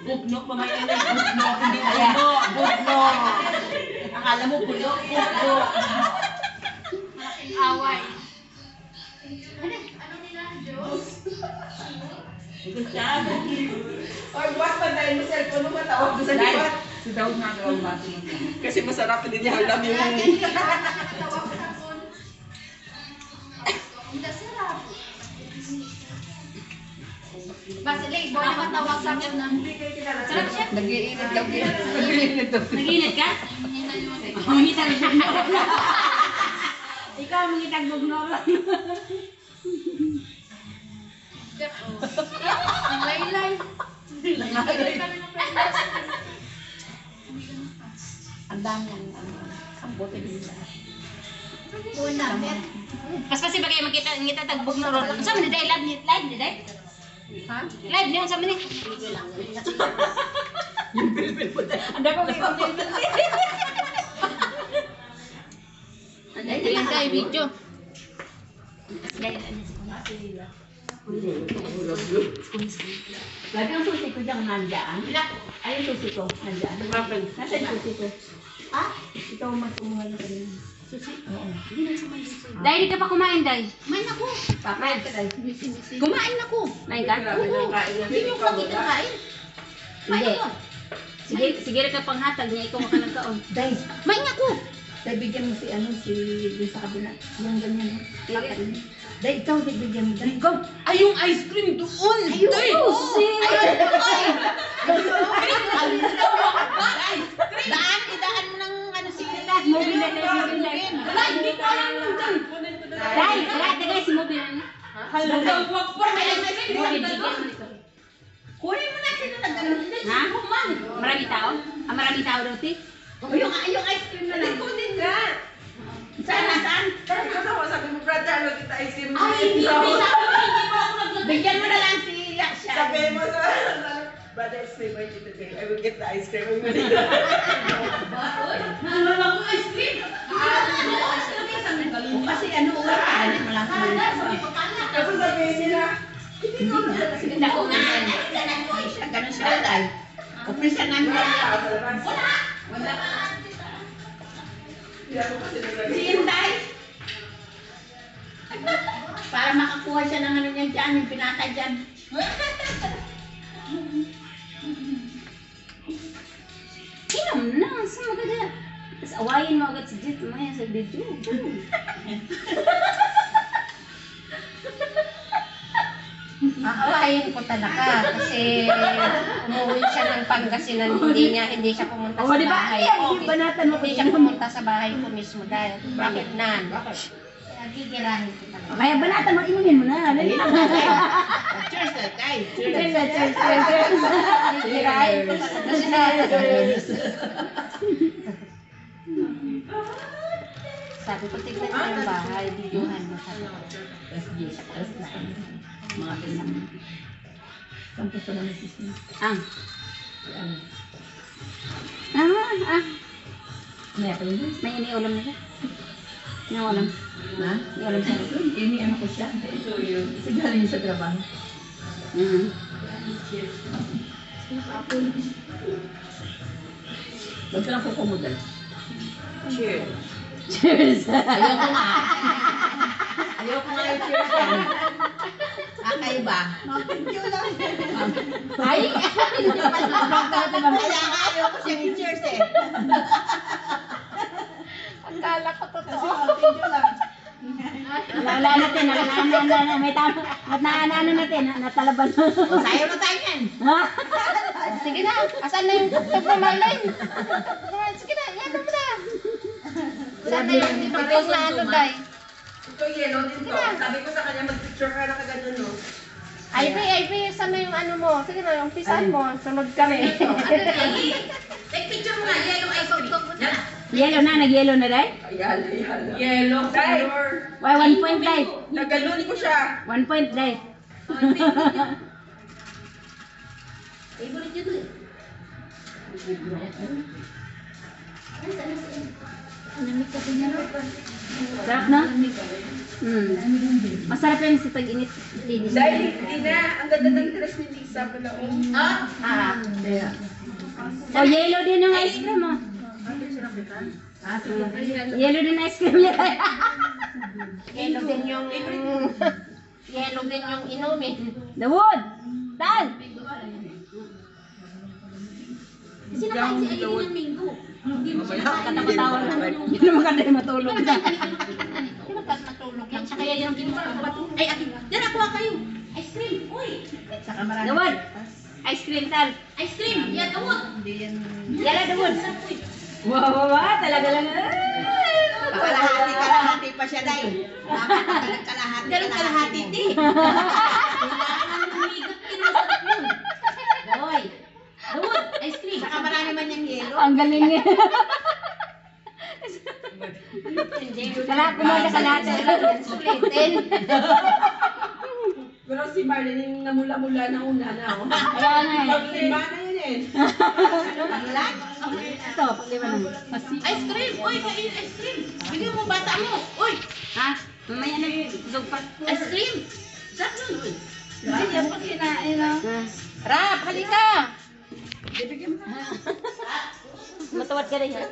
Bugno, mamaya na. Bugno, hindi puno. Bugno. Akala mo puno. Bugno. Malaking away. Ano nila, Diyos? Ito siya. Or buwas pa tayo mo cellphone mo matawag doon sa lipat. Si Daud nga daw ba? Kasi masarap din niya alam yung... Nakatawag sa phone. Hindi sarap. Basile, boy na matawag sa akin na. Sarap siya. Nag-iinit daw. Nag-iinit daw. Naginit ka? Mangitag bugnor. Ikaw mangitag bugnor. Ang laylay. Ang dami ang bote nila. Una, bet. Pas kasi bagay makita ngita tag bugnor. Sa man day live ni day. Ha? Live niyo sa man ni. Yung bilbil po tayo. Anda ko kay bilbil. Ano yan tayo video? Lagi ang susi ko dyan nandaan. Ay, yung susi ko nandaan. Nasa yung susi ko. Ah? Ito mag-umungal na kanina. Susi? Oo. Dahil di ka pa kumain, Day. Main ako. Pakain ka tayo. Kumain ako. Main ka? Oo. Hindi nyo pa kita kain. Hindi. Sige ka panghatag niya, ikaw makalang kaon. Day, Main ako. day bigyan mo si ano, si dun sa kabila. Yung ganyan. Pakain. Day, ikaw day bigyan mo. Day, go! Ay, yung ice cream doon! Ayun. Idaan mo ng ano sila. Movie na tayo, movie na. Wala, hindi ko alam yung dyan. Day, tagay si movie na. Wag pa! Movie, bigyan mo nito. Kunin mo na sila na gano'n. Hindi, Ha? kuman. Marami tao? Marami tao daw, ti? Yung ice cream na lang. Kunin nga! Saan? Ikaw na sabi mo, brother, ano kita ice cream? Ay, hindi mo ako nag- Bigyan mo na lang si Yaksha. Sabi mo sa... Brother, it's my birthday today. I will get the ice cream. Nalala ko ice cream. Kasi ano, ano mo lang Tapos sabihin nila, Dako nga. Ganun siya, Day. Umpisa namin. wala. Wala. Hindi ako kasi naglagay. Si Inday. Para makakuha siya ng ano niyan dyan, yung pinaka dyan. Inom na, sa maganda. Tapos awayin mo agad si Jet, maya sa video. Aawayin ko talaga kasi umuwi siya ng Pangasinan, hindi siya pumunta Oo, sa di ba? bahay Ayan, ko. banatan mo Hindi siya pumunta sa bahay ko mismo dahil bakit nan? Kaya gigirahin ko talaga. Kaya banatan mo, inumin mo na. Dali lang. Cheers na, Day. Cheers, cheers. Gigirahin ko talaga siya. Sabi ko, tignan mo yung bahay, videohan mo sa Tapos di siya karas na. Mga ganyan. Sampo sa namin si Sin. Ang. Ano? May ako yun? May iniulam na siya. Iniulam. Ha? Iniulam siya. Ini ano ko siya. Kasi galing sa trabaho. Huwag ka lang kukumudal. Cheers. Cheers. Ayoko nga. Ayoko nga yung cheers yan. Kakaiba. Ay! Kaya nga ayoko siyang i-cheers eh. Akala ko totoo. Wala natin. May tama. At naano natin. Natalaban. O, sayo na tayo yan. Sige na, asan na yung pagmamalay? Sige na, yan mo na. Saan na yung itong na ano, Day? Ito yellow din to. Sabi ko sa kanya, mag-picture ka na kagano'n, no? Ivy, saan na yung ano mo? Sige na, yung pisan mo, sunod kami. Take picture mo nga. Yellow ay ko. Yellow na. Nag-yellow na dahil? Yellow. Yellow color. Why 1 point dahil? Nagano'n ko siya. 1 point dahil. Favorite yun eh. Sarap na? Masarap yan sa tag-init. Dahil hindi na, ang ganda ng dress ni Lisa pala. Oh, yellow din yung ice cream mo. Yellow din ice cream niya. Yellow din yung inumin. The wood! Dan! Kasi nakain si Aileen ng minggo. Hindi mo siya nakain. Katawa-tawa na. Yun naman ka na matulog na. Di ba tayo matulog yan? Tsaka yan yung ay, akin. Yan, nakuha kayo. Ice cream. Uy. The wood! Ice cream, Tal. Ice cream. Yan, awot. Yala, the wood. Wow, talaga lang. Kalahati pa siya, Day. Kalahati. Ganun kalahati, ti. Kailangan ng humigot. Kinasarap yun. Hoy. Awot. Ice cream. Saka marami man yung yelo. Ang galing eh. Kala, kumaga ka natin. Sulitin. Pero si Marlene yung namula-mula na una na. Kaya na eh. Paglima na yun eh. Ito, paglima na. Ice cream. Uy, kain ice cream. Bigyan mo bata mo. Uy. Ha? Mamaya na zugpat. Ice cream. Sarap nun. Uy. Hindi yan pa kinain, no? Rap, halika! Matuwad ka rin yan.